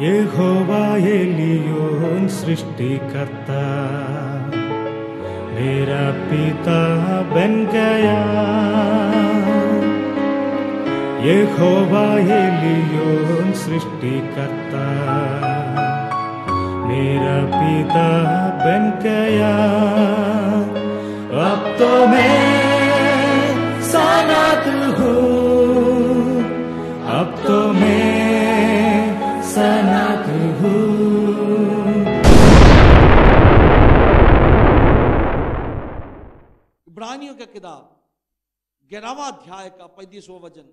यहोवा Elyon सृष्टिकर्ता मेरा पिता बन गया। यहोवा एलियोन सृष्टिकर्ता मेरा पिता बन गया। अब तो मैं सनात हूँ, अब तो मैं सनात हूँ। इब्रानियों का किताब 11वां अध्याय का 35वां वचन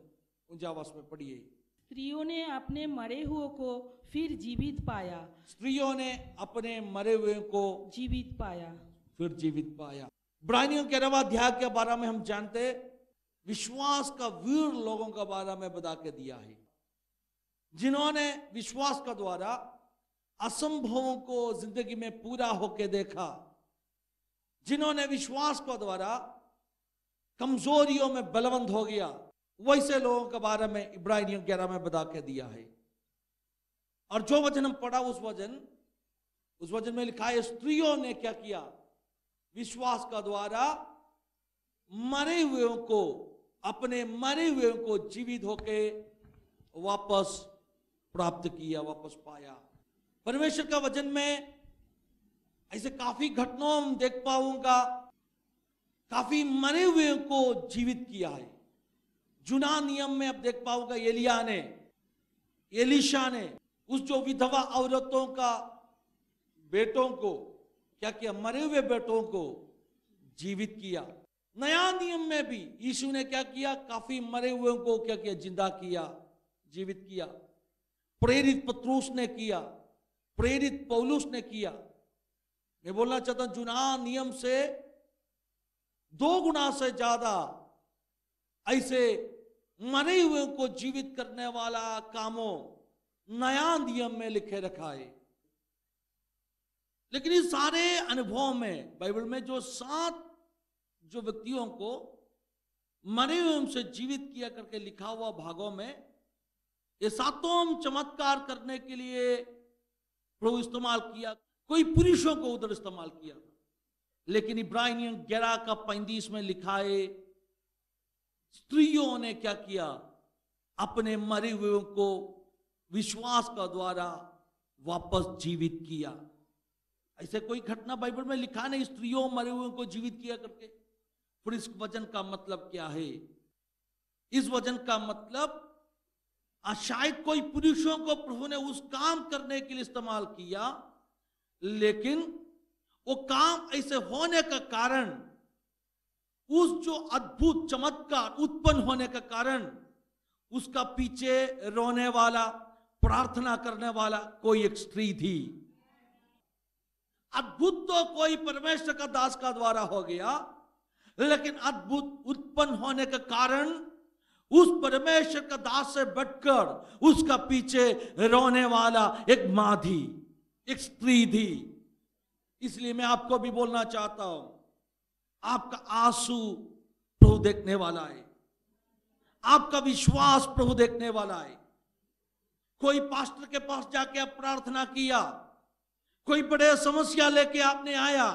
49 में पढ़िए। स्त्रियों ने अपने मरे हुए को फिर जीवित पाया। स्त्रियों ने अपने मरे हुए को जीवित पाया, फिर जीवित पाया। इब्रानियों के 11वां अध्याय के बारे में हम जानते, विश्वास का वीर लोगों के बारे में बता के दिया है, जिन्होंने विश्वास का द्वारा असंभवों को जिंदगी में पूरा होके देखा, जिन्होंने विश्वास का द्वारा कमजोरियों में बलवंत हो गया, वैसे लोगों के बारे में इब्रानियों 11 में बता के दिया है। और जो वचन हम पढ़ा उस वचन में लिखा है, स्त्रियों ने क्या किया? विश्वास का द्वारा मरे हुए को, अपने मरे हुए को जीवित होके वापस प्राप्त किया, वापस पाया। परमेश्वर का वचन में ऐसे काफी घटनाओं हम देख पाऊंगा, काफी मरे हुए को जीवित किया है। जुना नियम में अब देख पाऊंगा एलिया ने, एलीशा ने उस जो विधवा औरतों का बेटों को क्या किया? मरे हुए बेटों को जीवित किया। नया नियम में भी यीशु ने क्या किया? काफी मरे हुए को क्या किया? जिंदा किया, जीवित किया। प्रेरित पतरुस ने किया, प्रेरित पौलुस ने किया। मैं बोलना चाहता हूं, जुना नियम से 2 गुना से ज्यादा ऐसे मरे हुए को जीवित करने वाला कामों नया नियम में लिखे रखा है। लेकिन इस सारे अनुभवों में बाइबल में जो 7 जो व्यक्तियों को मरे हुए से जीवित किया करके लिखा हुआ भागों में, ये 7 चमत्कार करने के लिए प्रभु इस्तेमाल किया। कोई पुरुषों को उधर इस्तेमाल किया, लेकिन इब्रानियों 11 का 35 में लिखा है, स्त्रियों ने क्या किया? अपने मरे हुए को विश्वास का द्वारा वापस जीवित किया। ऐसे कोई घटना बाइबल में लिखा नहीं, स्त्रियों मरे हुए को जीवित किया करके। फिर इस वचन का मतलब क्या है? इस वचन का मतलब शायद कोई पुरुषों को प्रभु ने उस काम करने के लिए इस्तेमाल किया, लेकिन वो काम ऐसे होने का कारण, उस जो अद्भुत चमत्कार उत्पन्न होने का कारण, उसका पीछे रोने वाला, प्रार्थना करने वाला कोई एक स्त्री थी। अद्भुत तो कोई परमेश्वर का दास का द्वारा हो गया, लेकिन अद्भुत उत्पन्न होने का कारण उस परमेश्वर का दास से बढ़कर उसका पीछे रोने वाला एक मां थी, एक स्त्री थी। इसलिए मैं आपको भी बोलना चाहता हूं, आपका आंसू प्रभु देखने वाला है, आपका विश्वास प्रभु देखने वाला है। कोई पास्टर के पास जाके आप प्रार्थना किया, कोई बड़े समस्या लेके आपने आया,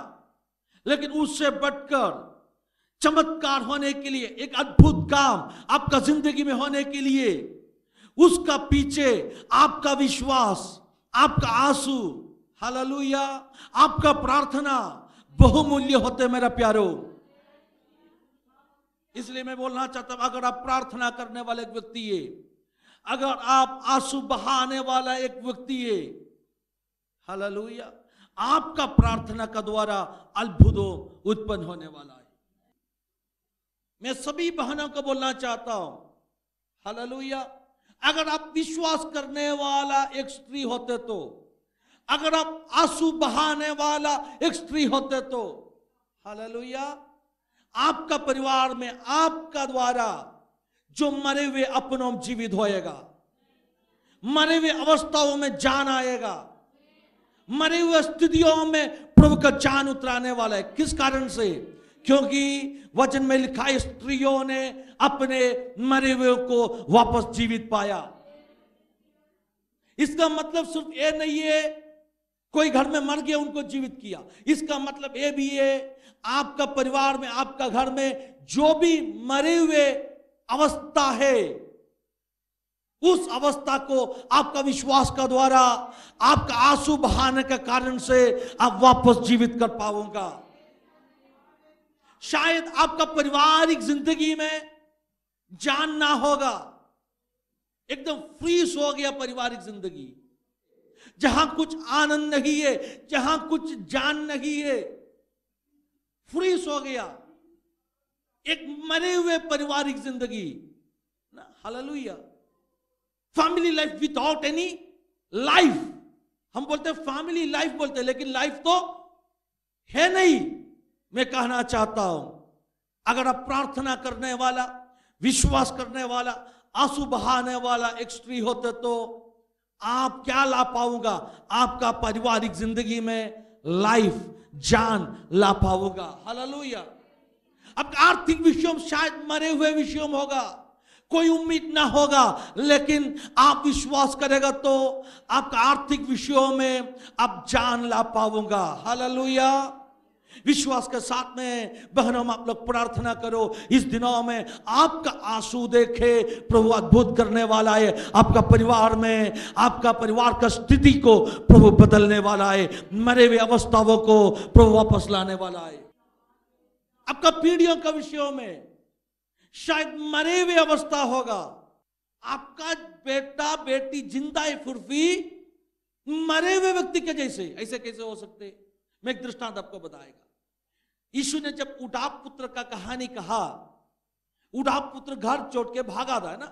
लेकिन उससे बढ़कर चमत्कार होने के लिए, एक अद्भुत काम आपका जिंदगी में होने के लिए, उसका पीछे आपका विश्वास, आपका आंसू, हालेलुया, आपका प्रार्थना बहुमूल्य होते मेरा प्यारो। इसलिए मैं बोलना चाहता हूं, अगर आप प्रार्थना करने वाले एक व्यक्ति है, अगर आप आंसू बहाने वाला एक व्यक्ति है, हालेलुया, आपका प्रार्थना का द्वारा अद्भुतों उत्पन्न होने वाला है। मैं सभी बहनों को बोलना चाहता हूं, हालेलुया, अगर आप विश्वास करने वाला एक स्त्री होते तो, अगर आप आंसू बहाने वाला एक स्त्री होते तो, हालेलुया, आपका परिवार में आपका द्वारा जो मरे हुए अपनों जीवित होएगा, मरे हुए अवस्थाओं में जान आएगा, मरे हुए स्थितियों में प्रभु का जान उतराने वाला है। किस कारण से? क्योंकि वचन में लिखा है स्त्रियों ने अपने मरे हुए को वापस जीवित पाया। इसका मतलब सिर्फ ये नहीं है कोई घर में मर गया उनको जीवित किया। इसका मतलब ये भी है आपका परिवार में, आपका घर में जो भी मरे हुए अवस्था है, उस अवस्था को आपका विश्वास का द्वारा, आपका आंसू बहाने का कारण से आप वापस जीवित कर पाओगे। शायद आपका पारिवारिक जिंदगी में जान ना होगा, एकदम फ्रीज हो गया पारिवारिक जिंदगी, जहां कुछ आनंद नहीं है, जहां कुछ जान नहीं है, फ्रीज हो गया एक मरे हुए पारिवारिक जिंदगी ना। Hallelujah. Family life without any life, हम बोलते हैं फैमिली लाइफ बोलते हैं, लेकिन लाइफ तो है नहीं। मैं कहना चाहता हूं, अगर आप प्रार्थना करने वाला, विश्वास करने वाला, आंसू बहाने वाला एक स्त्री होते तो आप क्या ला पाऊंगा? आपका पारिवारिक जिंदगी में लाइफ, जान ला पाऊंगा। हालेलुया। आपका आर्थिक विषयों में शायद मरे हुए विषयों में होगा, कोई उम्मीद ना होगा, लेकिन आप विश्वास करेगा तो आपका आर्थिक विषयों में आप जान ला पाऊंगा। हालेलुया। विश्वास के साथ में बहनों आप लोग प्रार्थना करो, इस दिनों में आपका आंसू देखे प्रभु अद्भुत करने वाला है। आपका परिवार में, आपका परिवार का स्थिति को प्रभु बदलने वाला है, मरे हुए अवस्थाओं को प्रभु वापस लाने वाला है। आपका पीढ़ियों का विषयों में शायद मरे हुए अवस्था होगा, आपका बेटा बेटी जिंदा है फिर भी मरे हुए व्यक्ति के जैसे। ऐसे कैसे हो सकते? मैं एक दृष्टांत आपको बताएगा। यीशु ने जब उडाप पुत्र का कहानी कहा, उडाप पुत्र घर छोड़ के भागा था, है ना,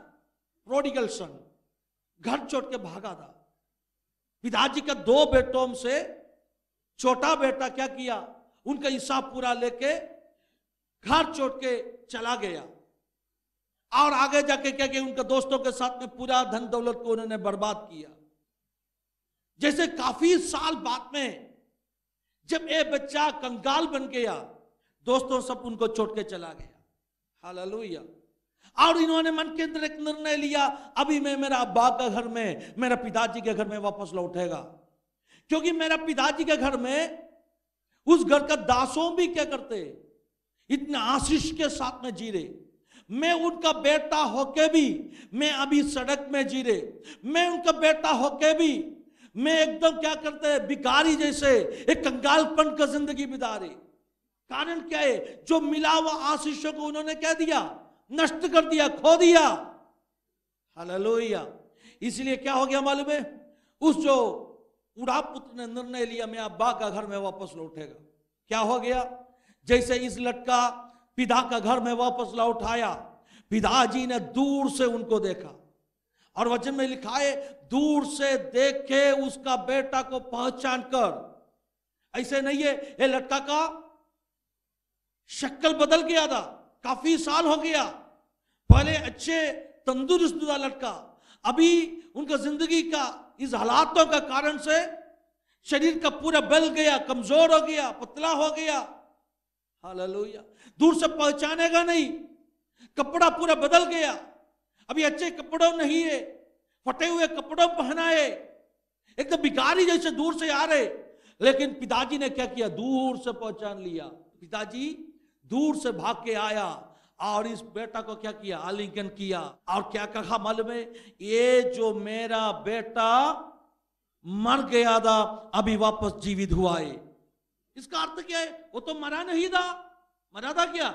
प्रोडिगल सन, घर छोड़ के भागा था। पिताजी का 2 बेटों में से छोटा बेटा क्या किया, उनका हिसाब पूरा लेके घर छोड़ के चला गया, और आगे जाके क्या किया, उनके दोस्तों के साथ में पूरा धन दौलत को उन्होंने बर्बाद किया। जैसे काफी साल बाद में जब ये बच्चा कंगाल बन गया, दोस्तों सब उनको छोड़ के चला गया। हालेलुया। और इन्होंने मन के अंदर एक निर्णय लिया, अभी मैं मेरा अब्बा का घर में, मेरा पिताजी के घर में वापस लौटेगा, क्योंकि मेरा पिताजी के घर में उस घर का दासों भी क्या करते, इतने आशीष के साथ में जी रहे। मैं उनका बेटा होके भी मैं अभी सड़क में जी रहे, मैं उनका बेटा होके भी मैं एकदम क्या करते हैं, भिखारी जैसे एक कंगालपन का जिंदगी बिता रहे। कारण क्या है? जो मिला हुआ आशीषों को उन्होंने क्या दिया, नष्ट कर दिया, खो दिया। हालेलुया। इसलिए क्या हो गया मालूम है, उस जो उडाप पुत्र ने निर्णय लिया मैं अब्बा का घर में वापस लौटेगा। क्या हो गया? जैसे इस लड़का पिता का घर में वापस लौट आया, पिताजी ने दूर से उनको देखा, और वचन में लिखा है दूर से देख के उसका बेटा को पहचान कर। ऐसे नहीं है, ये लड़का का शक्ल बदल गया था, काफी साल हो गया। पहले अच्छे तंदुरुस्त था लड़का, अभी उनका जिंदगी का इस हालातों का कारण से शरीर का पूरा बल गया, कमजोर हो गया, पतला हो गया। हालेलुया। दूर से पहचानेगा नहीं, कपड़ा पूरा बदल गया, अभी अच्छे कपड़ों नहीं है, फटे हुए कपड़ों पहनाए, एकदम भिखारी जैसे दूर से आ रहे। लेकिन पिताजी ने क्या किया, दूर से पहचान लिया। पिताजी दूर से भाग के आया और इस बेटा को क्या किया, आलिंगन किया, और क्या कहा मालूम है, ये जो मेरा बेटा मर गया था अभी वापस जीवित हुआ है। इसका अर्थ क्या है? वो तो मरा नहीं था, मरा था क्या,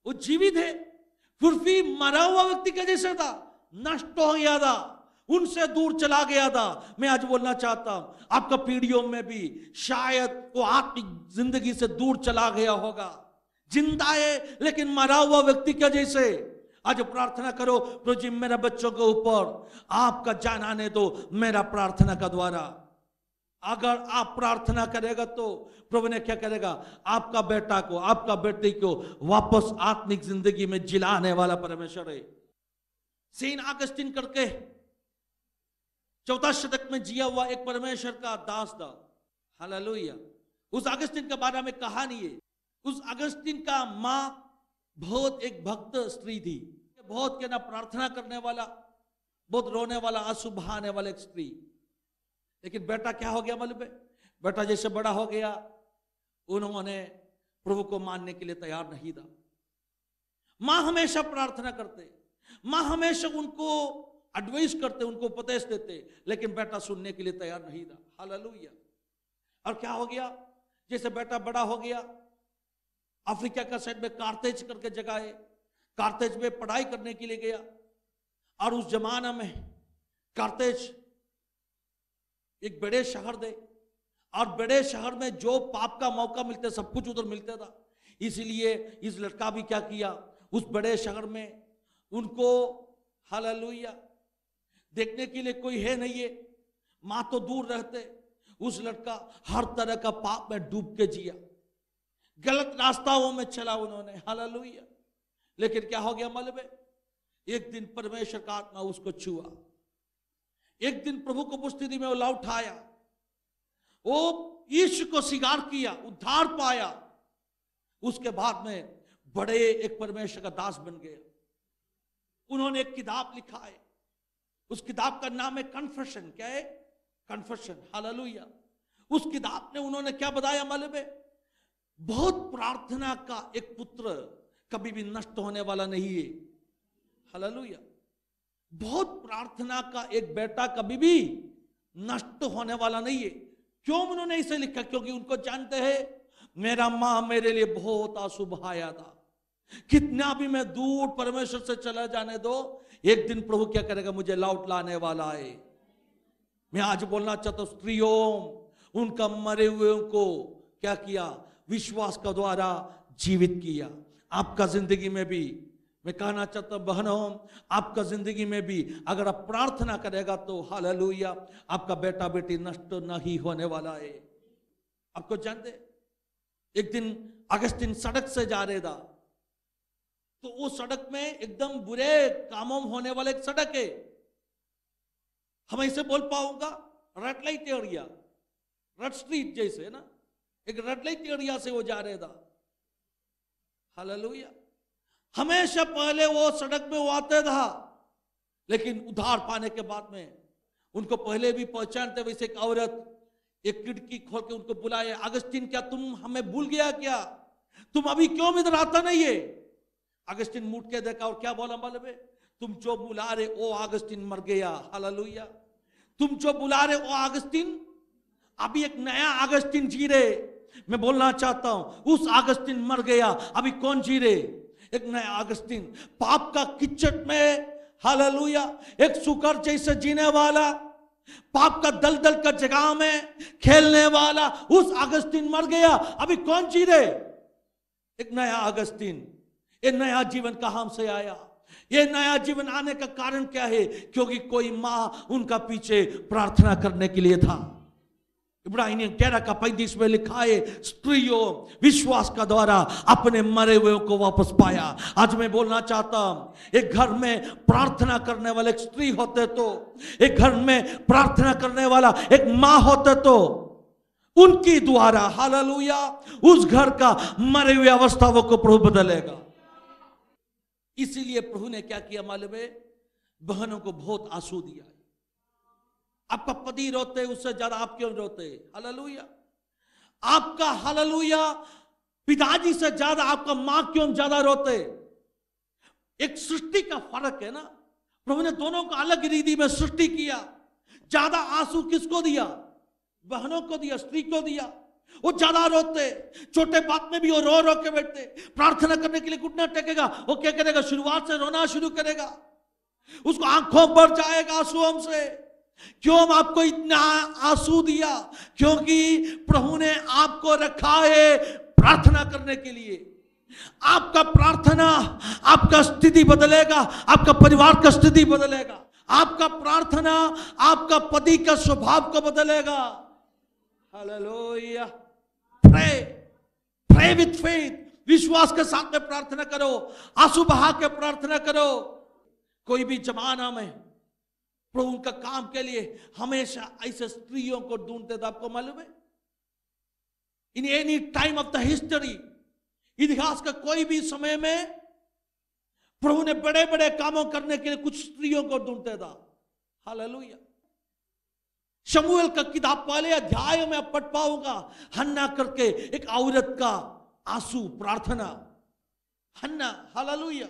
वो जीवित है, फिर भी मरा हुआ व्यक्ति का जैसा था, नष्ट हो गया था, उनसे दूर चला गया था। मैं आज बोलना चाहता हूं, आपका पीढ़ियों में भी शायद वो आत्मिक जिंदगी से दूर चला गया होगा, जिंदा है लेकिन मरा हुआ व्यक्ति के जैसे। आज प्रार्थना करो, प्रभु जी मेरे बच्चों के ऊपर आपका जान आने दो मेरा प्रार्थना का द्वारा। अगर आप प्रार्थना करेगा तो प्रभु ने क्या करेगा, आपका बेटा को, आपका बेटी को वापस आत्मिक जिंदगी में जिलाने वाला परमेश्वर है। सेंट ऑगस्टीन करके 4 शतक में जिया हुआ एक परमेश्वर का दास था, हालेलुया। उस अगस्तीन के बारे में कहानी है। उस अगस्तीन का माँ बहुत एक भक्त स्त्री थी, बहुत क्या ना प्रार्थना करने वाला, बहुत रोने वाला, आंसू बहाने वाला एक स्त्री। लेकिन बेटा क्या हो गया मालूम है? बेटा जैसे बड़ा हो गया, उन्होंने प्रभु को मानने के लिए तैयार नहीं था। माँ हमेशा प्रार्थना करते, माँ हमेशा उनको एडवाइस करते, उनको उपदेश देते, लेकिन बेटा सुनने के लिए तैयार नहीं था। हालेलुया। और क्या हो गया? जैसे बेटा बड़ा हो गया, अफ्रीका का साइड में कार्थेज करके जगह है, कार्थेज में पढ़ाई करने के लिए गया। और उस जमाना में कार्थेज एक बड़े शहर थे, और बड़े शहर में जो पाप का मौका मिलता सब कुछ उधर मिलता था। इसलिए इस लड़का भी क्या किया, उस बड़े शहर में उनको हालेलुया देखने के लिए कोई है नहीं है, माँ तो दूर रहते। उस लड़का हर तरह का पाप में डूब के जिया, गलत रास्ताओं में चला उन्होंने। हालेलुया। लेकिन क्या हो गया मालूम है? एक दिन परमेश्वर का आत्मा उसको छुआ, एक दिन प्रभु को उपस्थिति में वो लौट आया, वो यीशु को स्वीकार किया, उद्धार पाया। उसके बाद में बड़े एक परमेश्वर का दास बन गया। उन्होंने एक किताब लिखा है, उस किताब का नाम है कन्फेशन। क्या है? कन्फेशन। हालेलुया। उस किताब में उन्होंने क्या बताया मालूम है? बहुत प्रार्थना का एक पुत्र कभी भी नष्ट होने वाला नहीं है। हालेलुया। बहुत प्रार्थना का एक बेटा कभी भी नष्ट होने वाला नहीं है। क्यों उन्होंने इसे लिखा? क्योंकि उनको जानते हैं मेरा माँ मेरे लिए बहुत आंसू बहाया था, कितना भी मैं दूर परमेश्वर से चला जाने दो, एक दिन प्रभु क्या करेगा, मुझे लौट लाने वाला है। मैं आज बोलना चाहता हूं स्त्रियों, उनका मरे हुए को क्या किया? विश्वास का द्वारा जीवित किया। आपका जिंदगी में भी मैं कहना चाहता हूं बहनों, आपका जिंदगी में भी अगर आप प्रार्थना करेगा तो हालेलुया, आपका बेटा बेटी नष्ट नहीं होने वाला है। आपको जानते, एक दिन अगस्तीन सड़क से जा रहे था, तो वो सड़क में एकदम बुरे कामों होने वाले एक सड़क है। हम ऐसे बोल पाऊंगा red light area, red street जैसे है ना, एक रेड लाइट एरिया से वो जा रहे था। हालेलुया। हमेशा पहले वो सड़क में वो आते था, लेकिन उद्धार पाने के बाद में उनको पहले भी पहचानते। वैसे एक औरत एक खिड़की खोल के उनको बुलाया, अगस्तीन क्या तुम हमें भूल गया क्या? तुम अभी क्यों इधर आता नहीं है? अगस्तीन मुड़ के देखा और क्या बोला मालूम है? तुम जो बुला रहे ओ अगस्तीन मर गया। हालेलुया। तुम जो बुला रहे ओ अगस्तीन, अभी एक नया अगस्तीन जी रहे। मैं बोलना चाहता हूं उस अगस्तीन मर गया, अभी कौन जी रहे? एक नया अगस्तीन, पाप का किच्चट में हालेलुया एक सुकर जैसे जीने वाला, पाप का दलदल का जगह में खेलने वाला उस अगस्तीन मर गया, अभी कौन जी रहे? एक नया अगस्तीन। ये नया जीवन कहां से आया? ये नया जीवन आने का कारण क्या है? क्योंकि कोई माँ उनका पीछे प्रार्थना करने के लिए था। इब्राहिम 13 का 35 में लिखा है, स्त्रियों विश्वास का द्वारा अपने मरे हुए को वापस पाया। आज मैं बोलना चाहता हूं एक घर में प्रार्थना करने वाले एक स्त्री होते तो, एक घर में प्रार्थना करने वाला एक माँ होते तो, उनकी द्वारा हालेलुया उस घर का मरे हुए अवस्थाओं को प्रभु बदलेगा। इसीलिए प्रभु ने क्या किया मालूम है? बहनों को बहुत आंसू दिया। आपका पति रोते उससे ज्यादा आप क्यों रोते? हालेलुया। आपका हालेलुया पिताजी से ज्यादा आपका मां क्यों ज्यादा रोते? एक सृष्टि का फर्क है ना। प्रभु ने दोनों को अलग रीति में सृष्टि किया। ज्यादा आंसू किसको दिया? बहनों को दिया, स्त्री को दिया। वो ज्यादा रोते, छोटे बात में भी वो रो रो के बैठते। प्रार्थना करने के लिए घुटना टेकेगा, वो क्या करेगा? शुरुआत से रोना शुरू करेगा, उसको आंखों पर जाएगा आंसुओं से। क्यों आपको इतना आंसू दिया? क्योंकि प्रभु ने आपको रखा है प्रार्थना करने के लिए। आपका प्रार्थना आपका स्थिति बदलेगा, आपका परिवार का स्थिति बदलेगा, आपका प्रार्थना आपका पति का स्वभाव को बदलेगा। हालेलुया। प्रे विथ फेथ, विश्वास के साथ में प्रार्थना करो, आंसू बहा के प्रार्थना करो। कोई भी जमाना में प्रभु का काम के लिए हमेशा ऐसे स्त्रियों को ढूंढते थे। आपको मालूम है in any time of the history, इतिहास का कोई भी समय में प्रभु ने बड़े बड़े कामों करने के लिए कुछ स्त्रियों को ढूंढते था। हालेलुया। शमूएल का किताब पहले अध्याय में आप पढ़ पाऊंगा, हन्ना करके एक औरत का आंसू प्रार्थना, हन्ना। हालेलुया।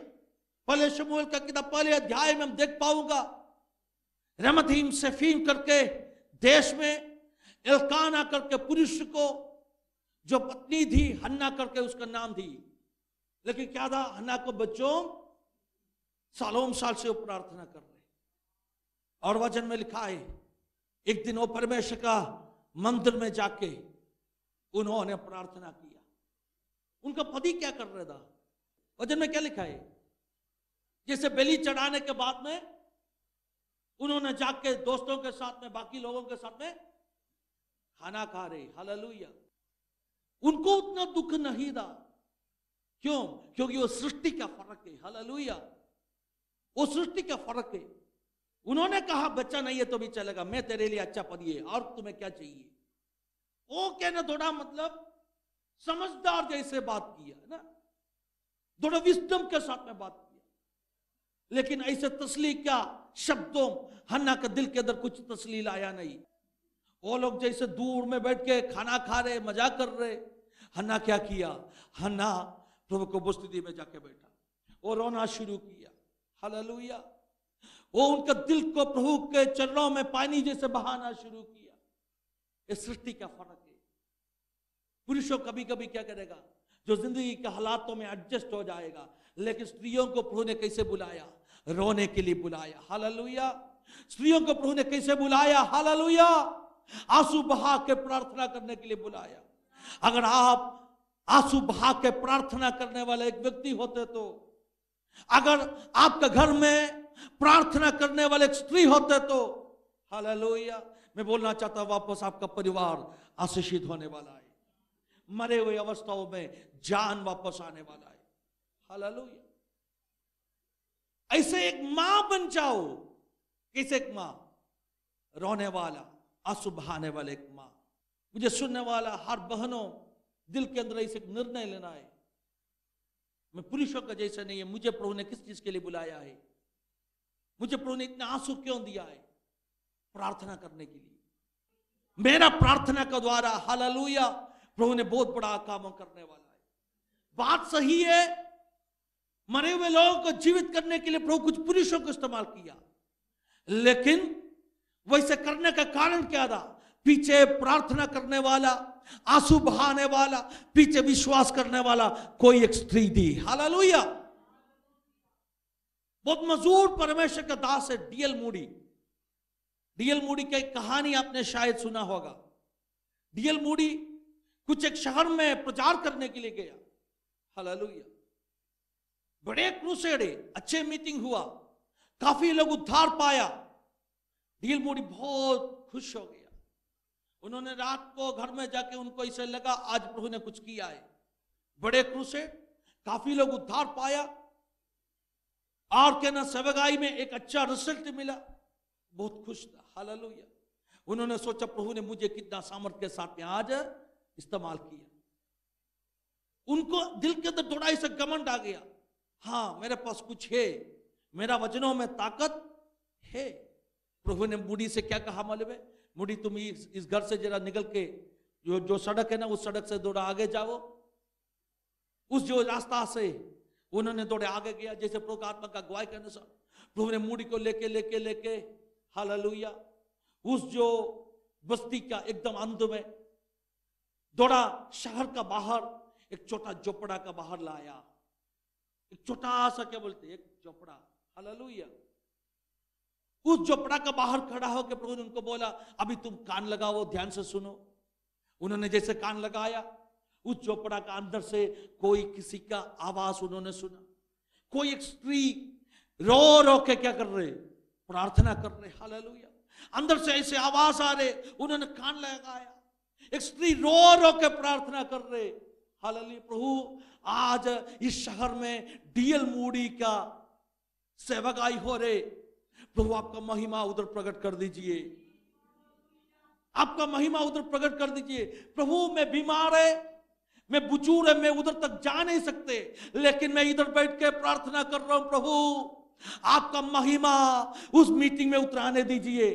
पहले शमूएल का किताब पहले अध्याय में हम देख पाऊंगा, रमथीम सेफीम करके देश में एल्काना करके पुरुष को जो पत्नी थी, हन्ना करके उसका नाम थी, लेकिन क्या था, हन्ना को बच्चों सालों साल से वो प्रार्थना कर रहे। और वचन में लिखा है, एक दिन वो परमेश्वर का मंदिर में जाके उन्होंने प्रार्थना किया। उनका पति क्या कर रहा था, वचन में क्या लिखा है, जैसे बलि चढ़ाने के बाद में उन्होंने जाके दोस्तों के साथ में, बाकी लोगों के साथ में खाना खा रहे। हालेलुया। उनको उतना दुख नहीं था, क्यों? क्योंकि वो सृष्टि का फर्क है। हालेलुया। वो सृष्टि का फर्क है। उन्होंने कहा बच्चा नहीं है तो भी चलेगा, मैं तेरे लिए अच्छा पति है, और तुम्हें क्या चाहिए। वो कहना थोड़ा मतलब समझदार जैसे बात किया ना, थोड़ा विस्डम के साथ में बात किया, लेकिन ऐसे तसली क्या शब्दों हन्ना के दिल के अंदर कुछ तसलील आया नहीं। वो लोग जैसे दूर में बैठ के खाना खा रहे, मजाक कर रहे। हन्ना क्या किया, हन्ना प्रभु को उपस्थिति में जाके बैठा, वो रोना शुरू किया। हालेलुया। वो उनका दिल को प्रभु के चरणों में पानी जैसे बहाना शुरू किया। ये सृष्टि का फर्क है। पुरुषों कभी कभी क्या करेगा, जो जिंदगी के हालातों में एडजस्ट हो जाएगा, लेकिन स्त्रियों को प्रभु ने कैसे बुलाया, रोने के लिए बुलाया। हालेलुया। स्त्रियों को प्रभु ने कैसे बुलाया, हालेलुया, आंसू बहा के प्रार्थना करने के लिए बुलाया। अगर आप आंसू बहा के प्रार्थना करने वाले एक व्यक्ति होते, तो अगर आपका घर में प्रार्थना करने वाले एक स्त्री होते, तो हालेलुया, मैं बोलना चाहता हूं, वापस आपका परिवार आशीषित होने वाला है। मरे हुए अवस्थाओं में जान वापस आने वाला है। हालेलुया। ऐसे एक मां बन जाओ। कैसे एक मां, रोने वाला, आंसू बहाने वाले एक मां। मुझे सुनने वाला हर बहनों, दिल के अंदर ऐसे निर्णय लेना है, मैं पुरुषों का जैसा नहीं है। मुझे प्रभु ने किस चीज के लिए बुलाया है, मुझे प्रभु ने इतना आंसू क्यों दिया है, प्रार्थना करने के लिए। मेरा प्रार्थना का द्वारा, हालेलुया, प्रभु ने बहुत बड़ा काम करने वाला है। बात सही है, मरे हुए लोगों को जीवित करने के लिए प्रभु कुछ पुरुषों को इस्तेमाल किया, लेकिन वैसे करने का कारण क्या था, पीछे प्रार्थना करने वाला, आंसू बहाने वाला, पीछे विश्वास करने वाला कोई एक स्त्री थी। हालेलुया। बहुत मशहूर परमेश्वर का दास है डीएल मूडी। डीएल मूडी की एक कहानी आपने शायद सुना होगा। डीएल मूडी कुछ एक शहर में प्रचार करने के लिए गया। हालेलुया। बड़े क्रूसेड, अच्छे मीटिंग हुआ, काफी लोग उद्धार पाया। डीएल मूडी बहुत खुश हो गया। उन्होंने रात को घर में जाके, उनको ऐसे लगा आज प्रभु ने कुछ किया है। बड़े क्रूसेड, काफी लोग उद्धार पाया, और कहना सेवकाई में एक अच्छा रिजल्ट मिला, बहुत खुश था। हालेलुया। उन्होंने सोचा प्रभु ने मुझे कितना सामर्थ्य के साथ में आज इस्तेमाल किया। उनको दिल के अंदर थोड़ा ऐसा घमंड आ गया, हाँ मेरे पास कुछ है, मेरा वचनों में ताकत है। प्रभु ने मूडी से क्या कहा मालूम है, मूडी तुम इस घर से जरा निकल के जो सड़क है ना, उस सड़क से थोड़ा आगे जाओ। उस जो रास्ता से उन्होंने थोड़े आगे गया, जैसे प्रभु आत्मा का गवाही के अनुसार प्रभु ने मूडी को लेके लेके लेके हालेलुया, उस जो बस्ती का एकदम अंत में, थोड़ा शहर का बाहर एक छोटा झोपड़ा का बाहर लाया। एक छोटा सा, क्या बोलते, एक झोपड़ा। हालेलुया। उस झोपड़ा का बाहर खड़ा होकर प्रभु ने उनको बोला, अभी तुम कान लगाओ, ध्यान से सुनो। उन्होंने जैसे कान लगाया, उस झोपड़ा का अंदर से कोई किसी का आवाज उन्होंने सुना। कोई एक स्त्री रो रो के क्या कर रहे, प्रार्थना कर रहे। हालेलुया। अंदर से ऐसे आवाज आ रहे, उन्होंने कान लगाया, एक स्त्री रो रो के प्रार्थना कर रहे। हालेलुया। प्रभु आज इस शहर में डीएल मूडी का सेवकाई हो रहे, प्रभु आपका महिमा उधर प्रकट कर दीजिए। आपका महिमा उधर प्रकट कर दीजिए। प्रभु मैं बीमार है, मैं बुजुर्ग है, मैं उधर तक जा नहीं सकते, लेकिन मैं इधर बैठ के प्रार्थना कर रहा हूं, प्रभु आपका महिमा उस मीटिंग में उतराने दीजिए।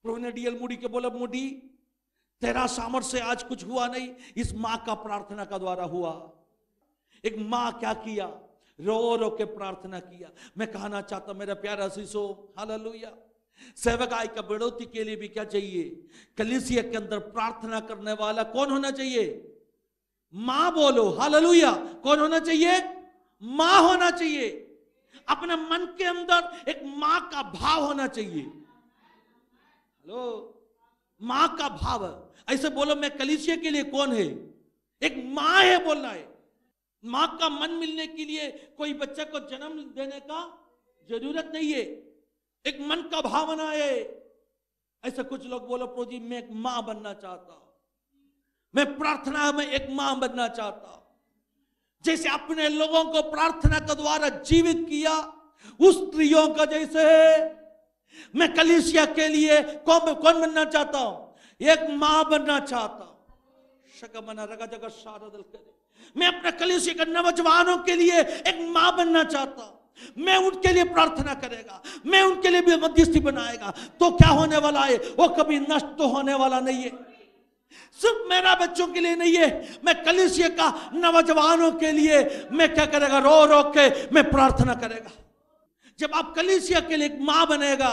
प्रभु ने डीएल मूडी के बोला, मूडी तेरा सामर्थ्य से आज कुछ हुआ नहीं, इस मां का प्रार्थना का द्वारा हुआ। एक मां क्या किया, रो रो के प्रार्थना किया। मैं कहना चाहता हूं मेरा प्यारा शिशो, हालेलुया, सेवकाई का बढ़ोतरी के लिए भी क्या चाहिए, कलीसिया के अंदर प्रार्थना करने वाला कौन होना चाहिए, मां बोलो, हालेलुया, कौन होना चाहिए, मां होना चाहिए। अपने मन के अंदर एक मां का भाव होना चाहिए। हेलो, मां का भाव, ऐसे बोलो मैं कलीसिया के लिए कौन है, एक मां है बोलना है। मां का मन मिलने के लिए कोई बच्चे को जन्म देने का जरूरत नहीं है, एक मन का भावना है। ऐसे कुछ लोग बोलो, प्रभु जी मैं एक मां बनना चाहता हूं, मैं प्रार्थना में एक मां बनना चाहता हूं। जैसे अपने लोगों को प्रार्थना के द्वारा जीवित किया, उस स्त्रियों का जैसे मैं कलीसिया के लिए कौन बनना चाहता हूं, एक मां बनना चाहता हूं। शकमना रगा जगह शारदल करे, मैं अपने कलीसिया के नौजवानों के लिए एक मां बनना चाहता हूं। मैं उनके लिए प्रार्थना करेगा, मैं उनके लिए भी मध्यस्थी बनाएगा, तो क्या होने वाला है, वो कभी नष्ट तो होने वाला नहीं है। सिर्फ मेरा बच्चों के लिए नहीं है, मैं कलीसिया का नौजवानों के लिए मैं क्या करेगा, रो रो के मैं प्रार्थना करेगा। जब आप कलीसिया के लिए एक मां बनेगा,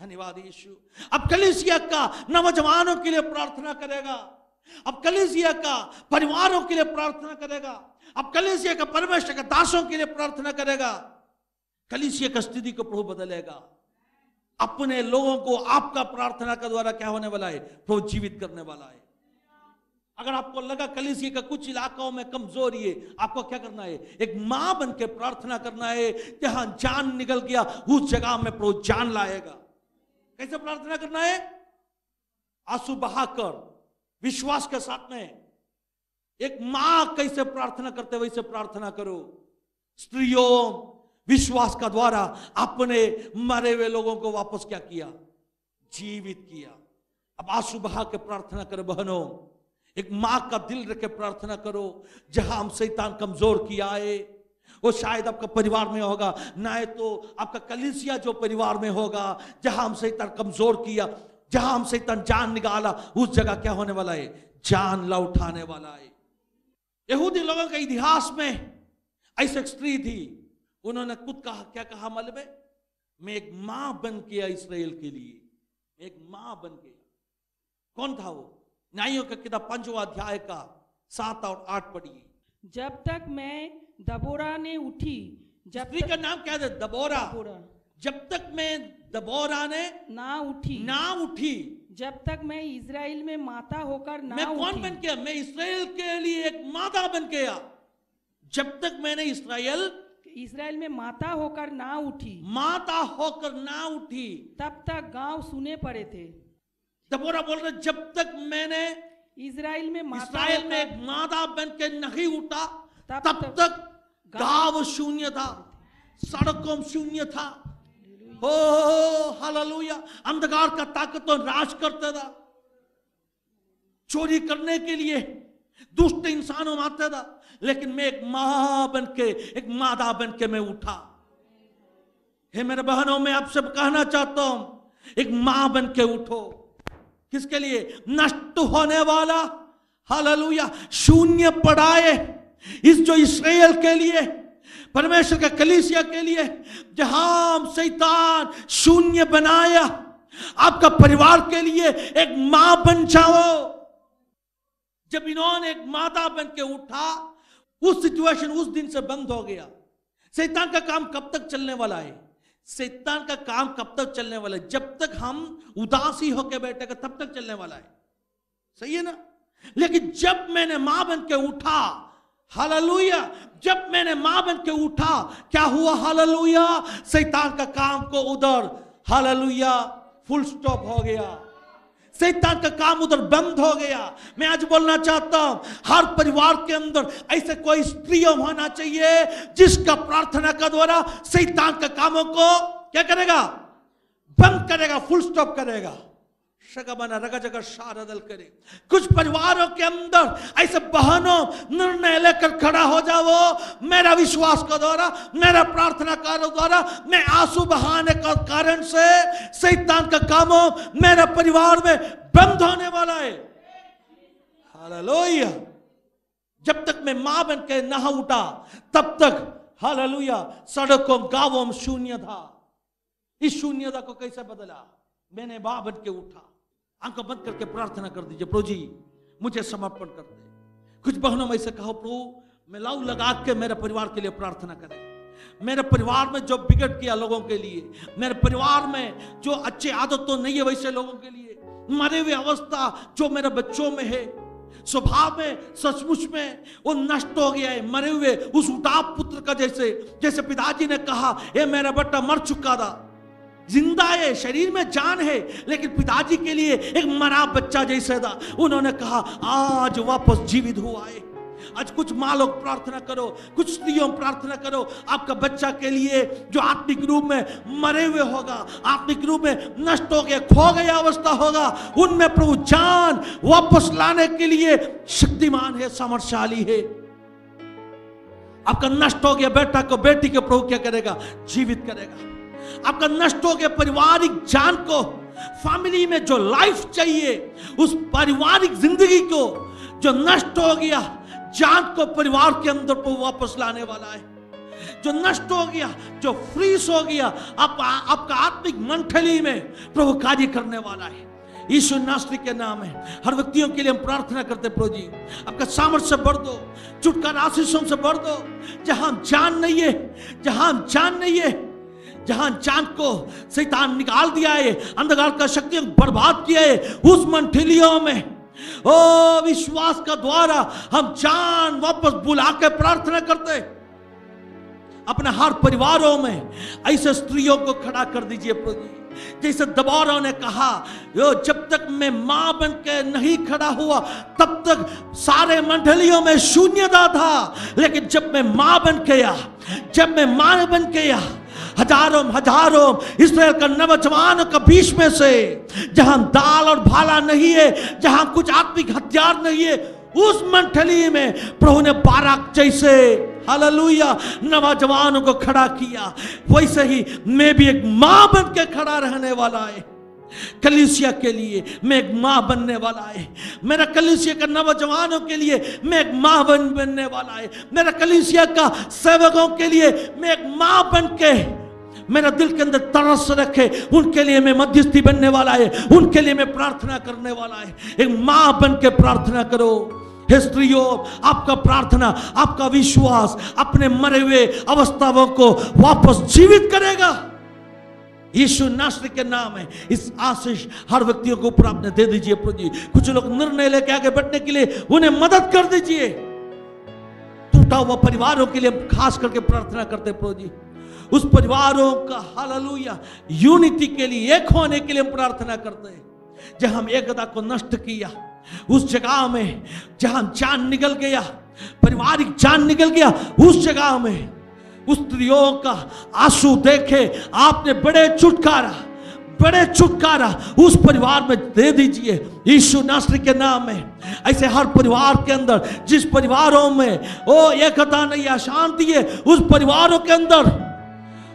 धन्यवाद यीशु, अब कलीसिया का नौजवानों के लिए प्रार्थना करेगा, अब कलीसिया का परिवारों के लिए प्रार्थना करेगा, अब कलीसिया का परमेश्वर के दासों के लिए प्रार्थना करेगा, कलीसिया का स्थिति को प्रभु बदलेगा। अपने लोगों को आपका प्रार्थना का द्वारा क्या होने वाला है, प्रभु जीवित करने वाला है। अगर आपको लगा कलीसिया का कुछ इलाकों में कमजोरी है, आपको क्या करना है, एक मां बन के प्रार्थना करना है। जहां जान निकल गया उस जगह में प्रभु जान लाएगा। कैसे प्रार्थना करना है, आंसू बहाकर विश्वास के साथ में, एक मां कैसे प्रार्थना करते वैसे प्रार्थना करो। स्त्रियों विश्वास का द्वारा अपने मरे हुए लोगों को वापस क्या किया, जीवित किया। अब आंसू बहा के प्रार्थना करो बहनों, एक मां का दिल रख के प्रार्थना करो। जहां हम शैतान कमजोर किया है, वो शायद आपका परिवार में होगा, ना तो आपका कलीसिया जो परिवार में होगा। जहां हम शैतान कमजोर किया, जहां हम शैतान जान निकाला, उस जगह क्या होने वाला है, जान लौटाने वाला है। यहूदी लोगों के इतिहास में ऐसी एक स्त्री थी, उन्होंने खुद कहा, क्या कहा मालूम है, मैं एक मां बन के इस्राएल के लिए, एक मां बन के। कौन था वो, न्यायों का किताब 5वां अध्याय का 7 और 8 पढ़िए। जब तक मैं दबोरा ने उठी, जब स्त्री का नाम क्या है, दबोरा। जब तक मैं दबोरा ने ना उठी, जब तक मैं इजराइल में माता होकर ना मैं उठी। कौन बन गया, मैं इस्राएल के लिए एक माता बन गया। जब तक मैंने इस्राएल में माता होकर ना उठी, तब तक गांव सुने पड़े थे। दबोरा बोल रहे, जब तक मैंने इस्राएल में एक माता बन के नहीं उठा, तब तक गांव शून्य था, सड़कों शून्य था। हो हालेलुया, अंधकार का ताकत तो राज करता था, चोरी करने के लिए दुष्ट इंसानों आते था, लेकिन मैं एक मां बन के, एक मादा बन के मैं उठा। हे मेरे बहनों, मैं आपसे कहना चाहता हूं, एक मां बन के उठो। किसके लिए, नष्ट होने वाला, हालेलुया, शून्य पड़ाए इस जो इस्राएल के लिए, परमेश्वर का कलीसिया के लिए, जहां शैतान शून्य बनाया, आपका परिवार के लिए एक मां बन जाओ। जब इन्होंने एक माता बन के उठा, उस सिचुएशन उस दिन से बंद हो गया। शैतान का काम कब तक चलने वाला है, शैतान का काम कब तक चलने वाला है, जब तक हम उदासी होकर बैठेगा तब तक चलने वाला है, सही है ना। लेकिन जब मैंने मां बन के उठा, हालेलुया, जब मैंने मां बन के उठा, क्या हुआ, हालेलुया, शैतान का काम को उधर, हालेलुया, फुल स्टॉप हो गया। शैतान का काम उधर बंद हो गया। मैं आज बोलना चाहता हूं, हर परिवार के अंदर ऐसे कोई स्त्री होना चाहिए जिसका प्रार्थना का द्वारा शैतान के कामों को क्या करेगा, बंद करेगा, फुल स्टॉप करेगा। शगबना रगा जगह शारदल करे। कुछ परिवारों के अंदर ऐसे बहनों निर्णय लेकर खड़ा हो जाओ, मेरा विश्वास का द्वारा, मेरा प्रार्थना कार्य द्वारा, मैं आंसू बहाने का कारण से शैतान का कामों मेरे परिवार में बंद होने वाला है। हालेलुया। जब तक मैं मां बन के ना उठा तब तक हालेलुया सड़कों गांवों में शून्य था। इस शून्यता को कैसे बदला? मैंने मां बन के उठा। आंखें बंद करके प्रार्थना कर दीजिए, प्रभु जी मुझे समर्पण कर दे। कुछ बहनों में से कहो, प्रभु मैं लाऊ लगा के मेरे परिवार के लिए प्रार्थना करें। मेरे परिवार में जो बिगड़ गया लोगों के लिए, मेरे परिवार में जो अच्छी आदत तो नहीं है वैसे लोगों के लिए, मरे हुए अवस्था जो मेरे बच्चों में है, स्वभाव में सचमुच में वो नष्ट हो गया है, मरे हुए उस उठाव पुत्र का जैसे पिताजी ने कहा, ये मेरा बेटा मर चुका था, जिंदा है, शरीर में जान है, लेकिन पिताजी के लिए एक मरा बच्चा जैसे था। उन्होंने कहा आज वापस जीवित हुआ है। आज कुछ माँ लोग प्रार्थना करो, कुछ स्त्रियों प्रार्थना करो, आपका बच्चा के लिए जो आत्मिक रूप में मरे हुए होगा, आत्मिक रूप में नष्ट हो गया, खो गया अवस्था होगा, उनमें प्रभु जान वापस लाने के लिए शक्तिमान है, सामर्थ्यशाली है। आपका नष्ट हो गया बेटा को, बेटी को प्रभु क्या करेगा? जीवित करेगा। आपका नष्ट हो गया पारिवारिक जान को, फैमिली में जो लाइफ चाहिए, उस पारिवारिक जिंदगी को जो नष्ट हो गया, जान को परिवार के अंदर को वापस लाने वाला है। जो नष्ट हो गया, जो फ्रीज हो गया, आपका आत्मिक मंथली में प्रभु कार्य करने वाला है। यीशु नासरी के नाम है हर व्यक्तियों के लिए हम प्रार्थना करते, प्रभु जी आपका सामर्थ्य भर दो, छुटकारा आशीषों से भर दो। जहां जान नहीं है, जहां जान नहीं है, जहां जान को शैतान निकाल दिया है, अंधकार का शक्तियों बर्बाद किया है, उस मंथलियों में ओ विश्वास का द्वारा हम जान वापस बुला के प्रार्थना करते। अपने हर परिवारों में ऐसे स्त्रियों को खड़ा कर दीजिए प्रभु जी। जैसे दबोरा ने कहा, जब तक मैं मां बन के नहीं खड़ा हुआ तब तक सारे मंडलियों में शून्यता था, लेकिन जब मैं मां बन के आया, जब मैं मां बन के आया, हजारों इस्राएल का नौजवानों का बीच में से, जहां दाल और भाला नहीं है, जहां कुछ आत्मिक हथियार नहीं है, उस मंडली में प्रभु ने बाराक जैसे हालेलुया नौजवानों को खड़ा किया। वैसे ही मैं भी एक मां बन के खड़ा रहने वाला है। कलीसिया के लिए मैं एक मां बनने वाला है। मेरा कलीसिया का नौजवानों के लिए मैं एक मां बनने वाला है। मेरा कलीसिया का सेवकों के लिए मैं एक मां बन के, मेरा दिल के अंदर तरस रखे, उनके लिए मैं मध्यस्थी बनने वाला है, उनके लिए मैं प्रार्थना करने वाला है। एक मां बन के प्रार्थना करो। हे स्त्रियों, आपका प्रार्थना, आपका विश्वास अपने मरे हुए अवस्थाओं को वापस जीवित करेगा। यीशु नासरी के नाम है इस आशीष हर व्यक्तियों को ऊपर आपने दे दीजिए प्रभु जी। कुछ लोग निर्णय लेके आगे बढ़ने के लिए उन्हें मदद कर दीजिए। टूटा हुआ परिवारों के लिए खास करके प्रार्थना करते प्रभु जी। उस परिवारों का हालेलुया यूनिटी के लिए, एक होने के लिए हम प्रार्थना करते हैं। जहां हम एकता को नष्ट किया, उस जगह में जहां जान निकल गया, पारिवारिक जान निकल गया, उस जगह में उस स्त्रियों का आंसू देखे आपने बड़े छुटकारा उस परिवार में दे दीजिए यीशु नासरी के नाम में। ऐसे हर परिवार के अंदर जिस परिवारों में ओ एकता नहीं है, शांति है, उस परिवारों के अंदर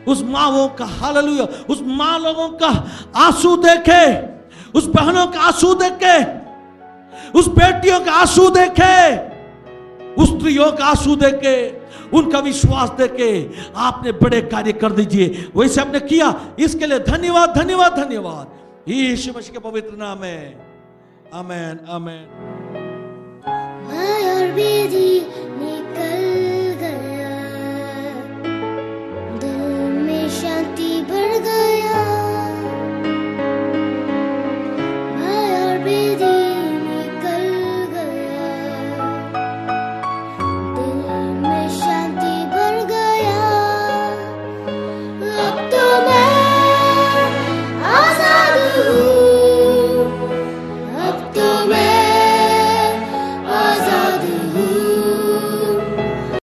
उस माँओं का हालेलुया, उस माँ लोगों का आंसू देखे, उस बहनों का आंसू देखे, उस बेटियों का आंसू देखे, उस स्त्रियों का आंसू देखे, उनका विश्वास देके आपने बड़े कार्य कर दीजिए। वैसे आपने किया, इसके लिए धन्यवाद धन्यवाद धन्यवाद यीशु मसीह के पवित्र नाम में। आमेन आमेन। मायर बेदी